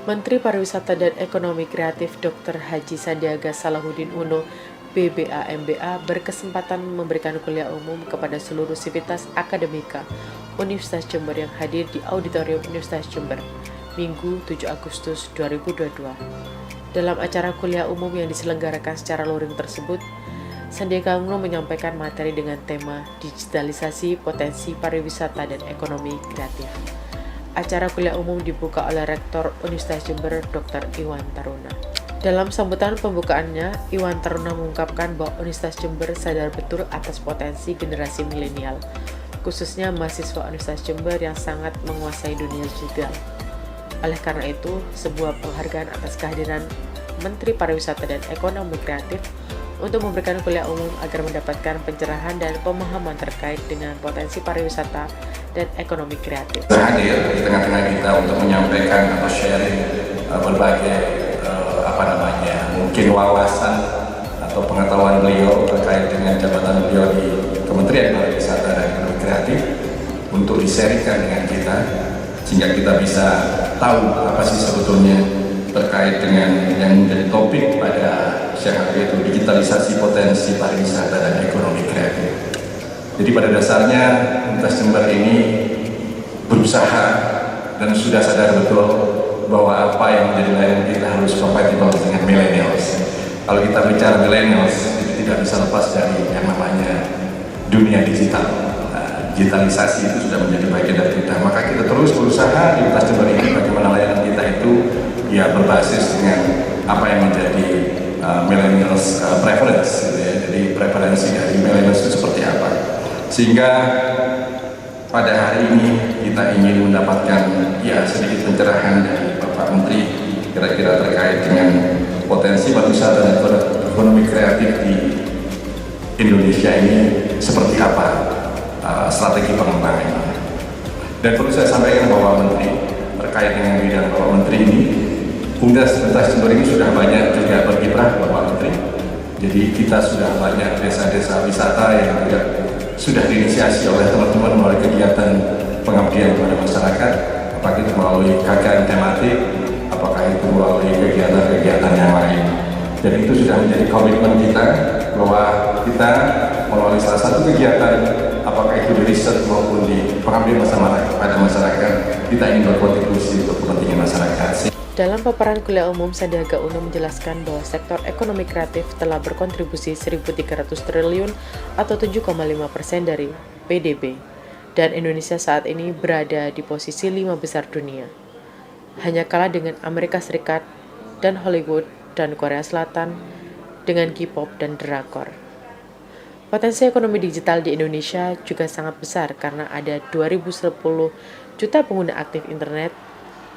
Menteri Pariwisata dan Ekonomi Kreatif Dr. Haji Sandiaga Salahuddin Uno (BBA-MBA) berkesempatan memberikan kuliah umum kepada seluruh sivitas akademika Universitas Jember yang hadir di Auditorium Universitas Jember, Minggu 7 Agustus 2022. Dalam acara kuliah umum yang diselenggarakan secara luring tersebut, Sandiaga Uno menyampaikan materi dengan tema Digitalisasi Potensi Pariwisata dan Ekonomi Kreatif. Acara kuliah umum dibuka oleh Rektor Universitas Jember, Dr. Iwan Taruna. Dalam sambutan pembukaannya, Iwan Taruna mengungkapkan bahwa Universitas Jember sadar betul atas potensi generasi milenial, khususnya mahasiswa Universitas Jember yang sangat menguasai dunia digital. Oleh karena itu, sebuah penghargaan atas kehadiran Menteri Pariwisata dan Ekonomi Kreatif untuk memberikan kuliah umum agar mendapatkan pencerahan dan pemahaman terkait dengan potensi pariwisata dan ekonomi kreatif. Hadir di tengah-tengah kita untuk menyampaikan atau sharing berbagai mungkin wawasan atau pengetahuan beliau terkait dengan jabatan beliau di Kementerian Pariwisata dan Ekonomi Kreatif untuk di-sharingkan dengan kita sehingga kita bisa tahu apa sih sebetulnya terkait dengan yang menjadi topik pada siang hari itu, digitalisasi potensi pariwisata dan ekonomi kreatif. Jadi pada dasarnya Universitas Jember ini berusaha dan sudah sadar betul bahwa apa yang menjadi layanan kita harus kompatibel dengan millennials. Kalau kita bicara millennials, itu tidak bisa lepas dari yang namanya dunia digital. Digitalisasi itu sudah menjadi bagian dari kita. Maka kita terus berusaha di Universitas Jember ini bagaimana layanan kita itu ya berbasis dengan apa yang menjadi millennials preference, gitu ya. Jadi preferensi dari millennials itu seperti apa? Sehingga pada hari ini kita ingin mendapatkan ya sedikit pencerahan dari Bapak Menteri kira-kira terkait dengan potensi pariwisata dan ekonomi kreatif di Indonesia ini seperti apa strategi pengembangannya. Dan perlu saya sampaikan bahwa Menteri terkait dengan bidang Bapak Menteri ini, Universitas Jember ini sudah banyak juga berkiprah Bapak Menteri. Jadi kita sudah banyak desa-desa wisata yang juga sudah diinisiasi oleh teman-teman melalui kegiatan pengabdian kepada masyarakat, apakah itu melalui KKN tematik, apakah itu melalui kegiatan-kegiatan yang lain. Dan itu sudah menjadi komitmen kita bahwa kita melalui salah satu kegiatan, apakah itu di riset maupun di pengabdian pada masyarakat, kita ingin berkontribusi untuk kepentingan masyarakat. Dalam paparan kuliah umum, Sandiaga Uno menjelaskan bahwa sektor ekonomi kreatif telah berkontribusi 1.300 triliun atau 7,5% dari PDB, dan Indonesia saat ini berada di posisi 5 besar dunia. Hanya kalah dengan Amerika Serikat dan Hollywood dan Korea Selatan dengan K-pop dan drakor. Potensi ekonomi digital di Indonesia juga sangat besar karena ada 2010 juta pengguna aktif internet,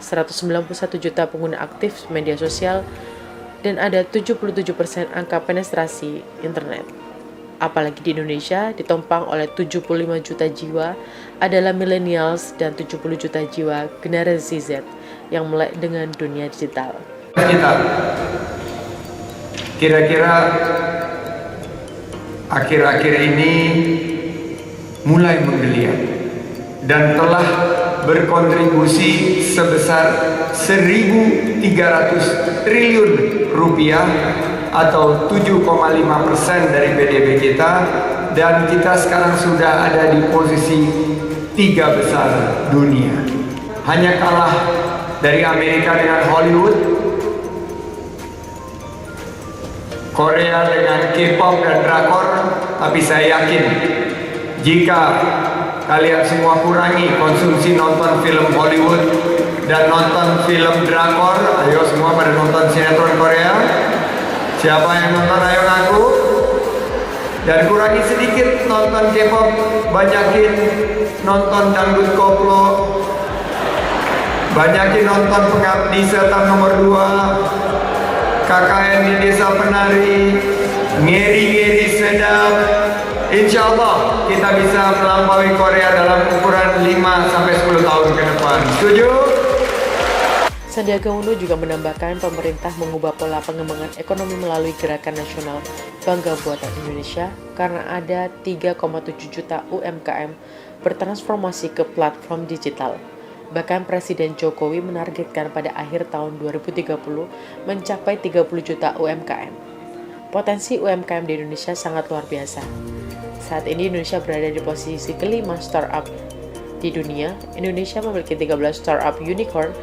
191 juta pengguna aktif media sosial, dan ada 77% angka penetrasi internet. Apalagi di Indonesia ditompang oleh 75 juta jiwa adalah millennials dan 70 juta jiwa generasi Z yang melek dengan dunia digital. Kira-kira akhir-akhir ini mulai menggeliat dan telah berkontribusi sebesar 1.300 triliun rupiah atau 7,5% dari PDB kita, dan kita sekarang sudah ada di posisi 3 besar dunia. Hanya kalah dari Amerika dengan Hollywood, Korea dengan K-pop dan drakor, tapi saya yakin jika kalian semua kurangi konsumsi nonton film Hollywood dan nonton film drakor, ayo semua pada nonton sinetron Korea. Siapa yang nonton ayo ngaku. Dan kurangi sedikit nonton K-pop, banyakin nonton dangdut koplo, banyakin nonton Pengabdi Setan nomor 2, KKN di Desa Penari, ngeri-ngeri sedap. Insya Allah kita bisa melampaui Korea dalam ukuran 5-10 tahun ke depan. Setuju? Sandiaga Uno juga menambahkan pemerintah mengubah pola pengembangan ekonomi melalui gerakan nasional Bangga Buatan Indonesia karena ada 3,7 juta UMKM bertransformasi ke platform digital. Bahkan Presiden Jokowi menargetkan pada akhir tahun 2030 mencapai 30 juta UMKM. Potensi UMKM di Indonesia sangat luar biasa. Saat ini Indonesia berada di posisi kelima startup di dunia. Indonesia memiliki 13 startup unicorn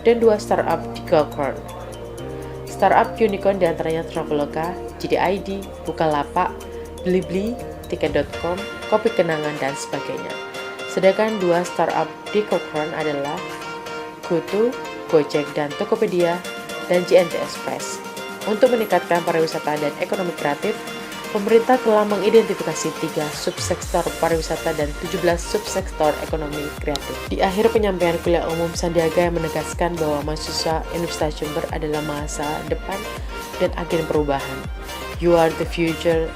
dan 2 startup decacorn. Startup unicorn diantaranya Traveloka, JDID, Bukalapak, Blibli, Tiket.com, Kopi Kenangan, dan sebagainya. Sedangkan 2 startup decacorn adalah GoTo, Gojek, dan Tokopedia, dan JNT Express. Untuk meningkatkan pariwisata dan ekonomi kreatif, pemerintah telah mengidentifikasi 3 subsektor pariwisata dan 17 subsektor ekonomi kreatif. Di akhir penyampaian kuliah umum, Sandiaga yang menegaskan bahwa mahasiswa Universitas Jember adalah masa depan dan agen perubahan. You are the future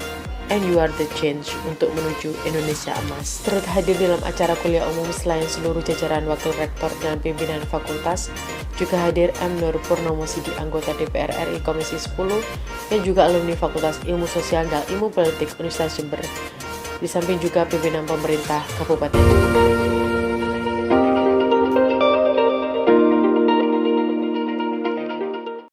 and you are the change untuk menuju Indonesia emas. Turut hadir dalam acara kuliah umum selain seluruh jajaran wakil rektor dan pimpinan fakultas, juga hadir M. Nur Purnomo Sidi, anggota DPR RI Komisi 10, yang juga alumni Fakultas Ilmu Sosial dan Ilmu Politik Universitas Jember, di samping juga pimpinan pemerintah Kabupaten.